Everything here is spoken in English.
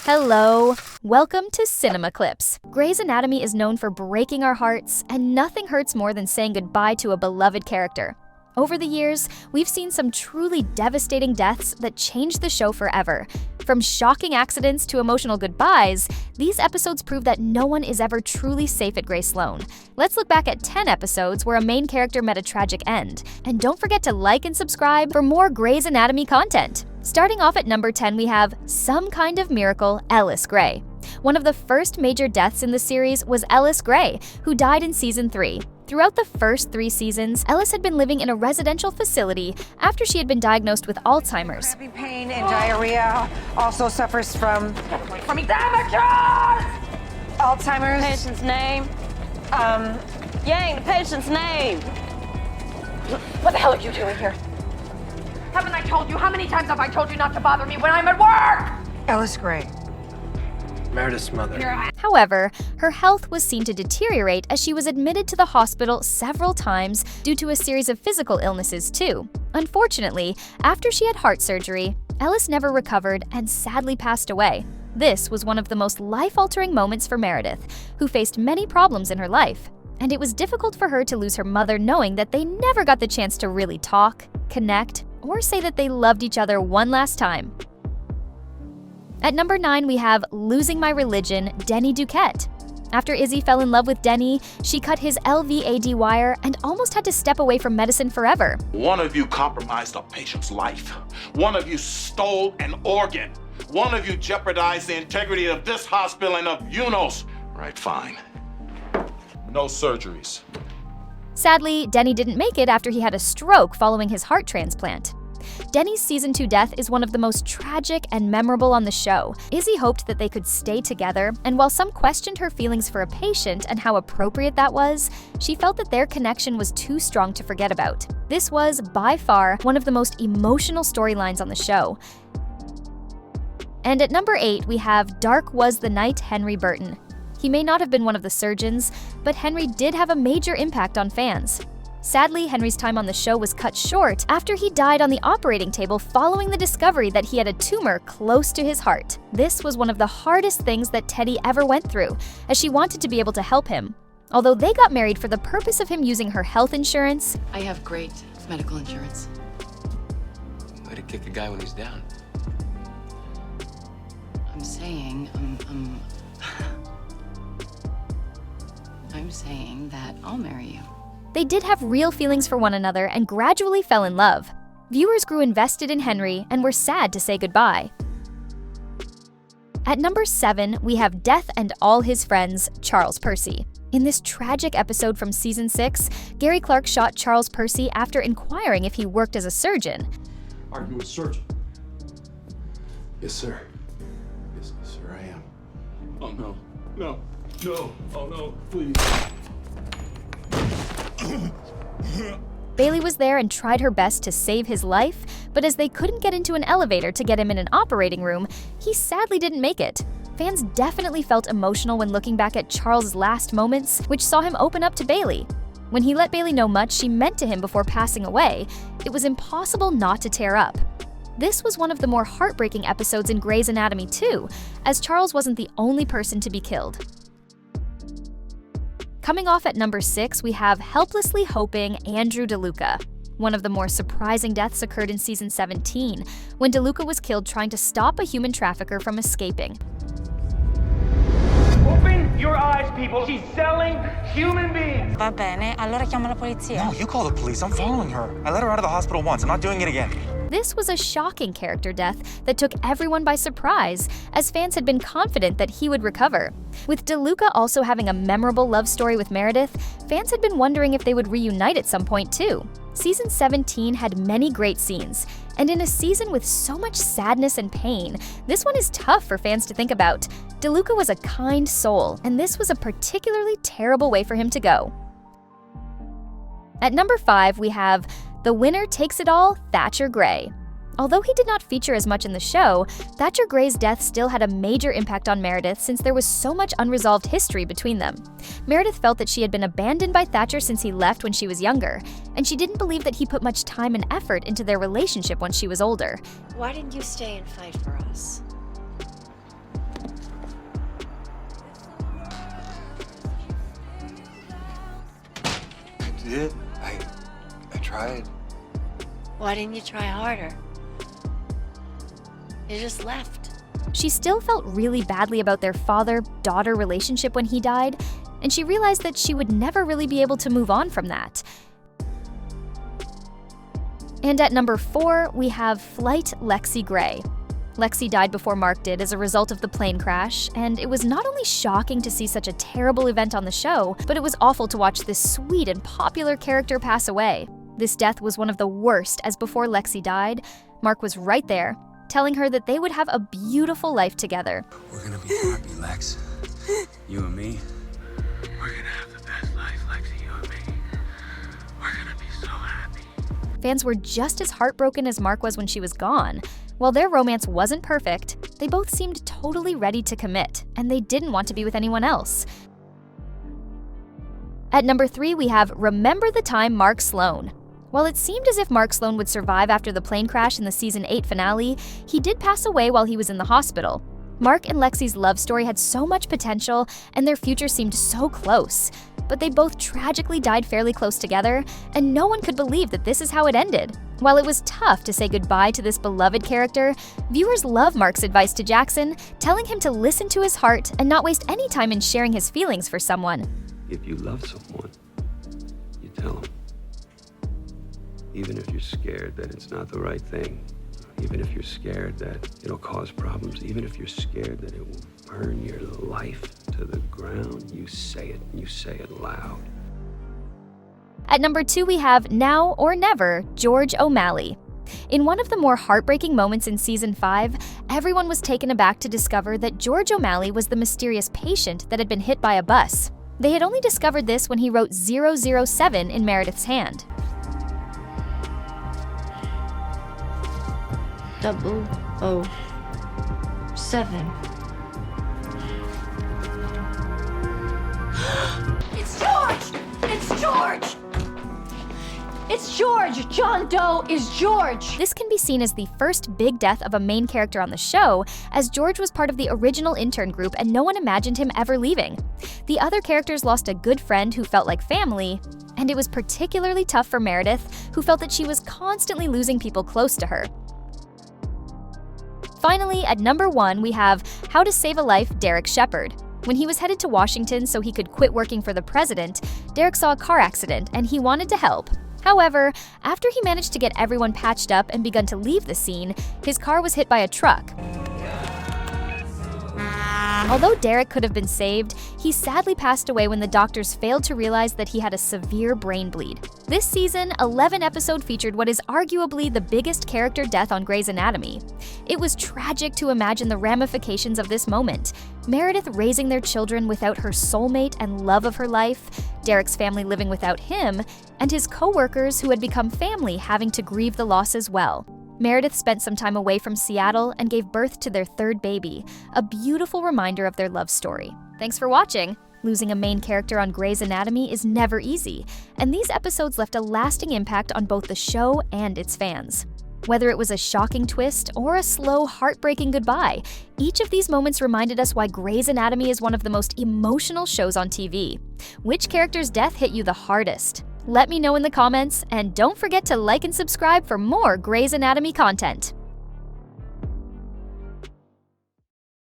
Hello! Welcome to Cinema Clips. Grey's Anatomy is known for breaking our hearts, and nothing hurts more than saying goodbye to a beloved character. Over the years, we've seen some truly devastating deaths that changed the show forever. From shocking accidents to emotional goodbyes, these episodes prove that no one is ever truly safe at Grey Sloan. Let's look back at 10 episodes where a main character met a tragic end. And don't forget to like and subscribe for more Grey's Anatomy content. Starting off at number 10, we have Some Kind of Miracle, Ellis Grey. One of the first major deaths in the series was Ellis Grey, who died in season 3. Throughout the first 3 seasons, Ellis had been living in a residential facility after she had been diagnosed with Alzheimer's. Heavy pain and diarrhea, also suffers from damages! Alzheimer's. Patient's name? Yang, the patient's name. What the hell are you doing here? Haven't I told you? How many times have I told you not to bother me when I'm at work? Ellis Grey. Meredith's mother. However, her health was seen to deteriorate as she was admitted to the hospital several times due to a series of physical illnesses too. Unfortunately, after she had heart surgery, Ellis never recovered and sadly passed away. This was one of the most life-altering moments for Meredith, who faced many problems in her life. And it was difficult for her to lose her mother knowing that they never got the chance to really talk, connect, or say that they loved each other one last time. At number 9, we have Losing My Religion, Denny Duquette. After Izzy fell in love with Denny, she cut his LVAD wire and almost had to step away from medicine forever. One of you compromised a patient's life. One of you stole an organ. One of you jeopardized the integrity of this hospital and of UNOS. Right, fine. No surgeries. Sadly, Denny didn't make it after he had a stroke following his heart transplant. Denny's season 2 death is one of the most tragic and memorable on the show. Izzy hoped that they could stay together, and while some questioned her feelings for a patient and how appropriate that was, she felt that their connection was too strong to forget about. This was, by far, one of the most emotional storylines on the show. And at number 8, we have Dark Was the Night, Henry Burton. He may not have been one of the surgeons, but Henry did have a major impact on fans. Sadly, Henry's time on the show was cut short after he died on the operating table following the discovery that he had a tumor close to his heart. This was one of the hardest things that Teddy ever went through, as she wanted to be able to help him. Although they got married for the purpose of him using her health insurance, I have great medical insurance. Way to kick a guy when he's down. I'm saying, I'm saying that I'll marry you. they did have real feelings for one another and gradually fell in love. Viewers grew invested in Henry and were sad to say goodbye. At number 7, we have Death and All His Friends, Charles Percy. In this tragic episode from season 6, Gary Clark shot Charles Percy after inquiring if he worked as a surgeon. Are you a surgeon? Yes, sir. Yes, sir, I am. Oh, no. No. No. Oh, no. Please. Bailey was there and tried her best to save his life, but as they couldn't get into an elevator to get him in an operating room, he sadly didn't make it. Fans definitely felt emotional when looking back at Charles' last moments, which saw him open up to Bailey. When he let Bailey know much she meant to him before passing away, it was impossible not to tear up. This was one of the more heartbreaking episodes in Grey's Anatomy too, as Charles wasn't the only person to be killed. Coming off at number 6, we have Helplessly Hoping Andrew DeLuca. One of the more surprising deaths occurred in season 17, when DeLuca was killed trying to stop a human trafficker from escaping. Open your eyes, people. She's selling human beings. Va bene, allora chiamo la polizia. No, you call the police. I'm following her. I let her out of the hospital once. I'm not doing it again. This was a shocking character death that took everyone by surprise, as fans had been confident that he would recover. With DeLuca also having a memorable love story with Meredith, fans had been wondering if they would reunite at some point too. Season 17 had many great scenes, and in a season with so much sadness and pain, this one is tough for fans to think about. DeLuca was a kind soul, and this was a particularly terrible way for him to go. At number 5, we have The Winner Takes It All, Thatcher Grey. Although he did not feature as much in the show, Thatcher Grey's death still had a major impact on Meredith since there was so much unresolved history between them. Meredith felt that she had been abandoned by Thatcher since he left when she was younger, and she didn't believe that he put much time and effort into their relationship once she was older. Why didn't you stay and fight for us? see it? I tried. Why didn't you try harder? You just left. She still felt really badly about their father-daughter relationship when he died, and she realized that she would never really be able to move on from that. And at number 4, we have Flight Lexie Gray. Lexie died before Mark did as a result of the plane crash, and it was not only shocking to see such a terrible event on the show, but it was awful to watch this sweet and popular character pass away. This death was one of the worst, as before Lexie died, Mark was right there, telling her that they would have a beautiful life together. We're gonna be happy, Lex. You and me. We're gonna have the best life, Lexie, you and me. We're gonna be so happy. Fans were just as heartbroken as Mark was when she was gone. While their romance wasn't perfect, they both seemed totally ready to commit, and they didn't want to be with anyone else. At number 3, we have Remember the Time Mark Sloan. While it seemed as if Mark Sloan would survive after the plane crash in the season 8 finale, he did pass away while he was in the hospital. Mark and Lexie's love story had so much potential, and their future seemed so close. But they both tragically died fairly close together, and no one could believe that this is how it ended. While it was tough to say goodbye to this beloved character, viewers love Mark's advice to Jackson, telling him to listen to his heart and not waste any time in sharing his feelings for someone. If you love someone, you tell them. Even if you're scared that it's not the right thing, even if you're scared that it'll cause problems, even if you're scared that it will burn your life to the ground, you say it, and you say it loud. At number 2, we have Now or Never, George O'Malley. In one of the more heartbreaking moments in season 5, everyone was taken aback to discover that George O'Malley was the mysterious patient that had been hit by a bus. They had only discovered this when he wrote 007 in Meredith's hand. 007. It's George! It's George! It's George! John Doe is George! This can be seen as the first big death of a main character on the show, as George was part of the original intern group and no one imagined him ever leaving. The other characters lost a good friend who felt like family, and it was particularly tough for Meredith, who felt that she was constantly losing people close to her. Finally, at number 1, we have How to Save a Life, Derek Shepherd. When he was headed to Washington so he could quit working for the president, Derek saw a car accident and he wanted to help. However, after he managed to get everyone patched up and begun to leave the scene, his car was hit by a truck. Although Derek could have been saved, he sadly passed away when the doctors failed to realize that he had a severe brain bleed. This season, 11 episode featured what is arguably the biggest character death on Grey's Anatomy. It was tragic to imagine the ramifications of this moment. Meredith raising their children without her soulmate and love of her life, Derek's family living without him, and his co-workers who had become family having to grieve the loss as well. Meredith spent some time away from Seattle and gave birth to their third baby, a beautiful reminder of their love story. Thanks for watching! Losing a main character on Grey's Anatomy is never easy, and these episodes left a lasting impact on both the show and its fans. Whether it was a shocking twist or a slow, heartbreaking goodbye, each of these moments reminded us why Grey's Anatomy is one of the most emotional shows on TV. Which character's death hit you the hardest? Let me know in the comments, and don't forget to like and subscribe for more Grey's Anatomy content.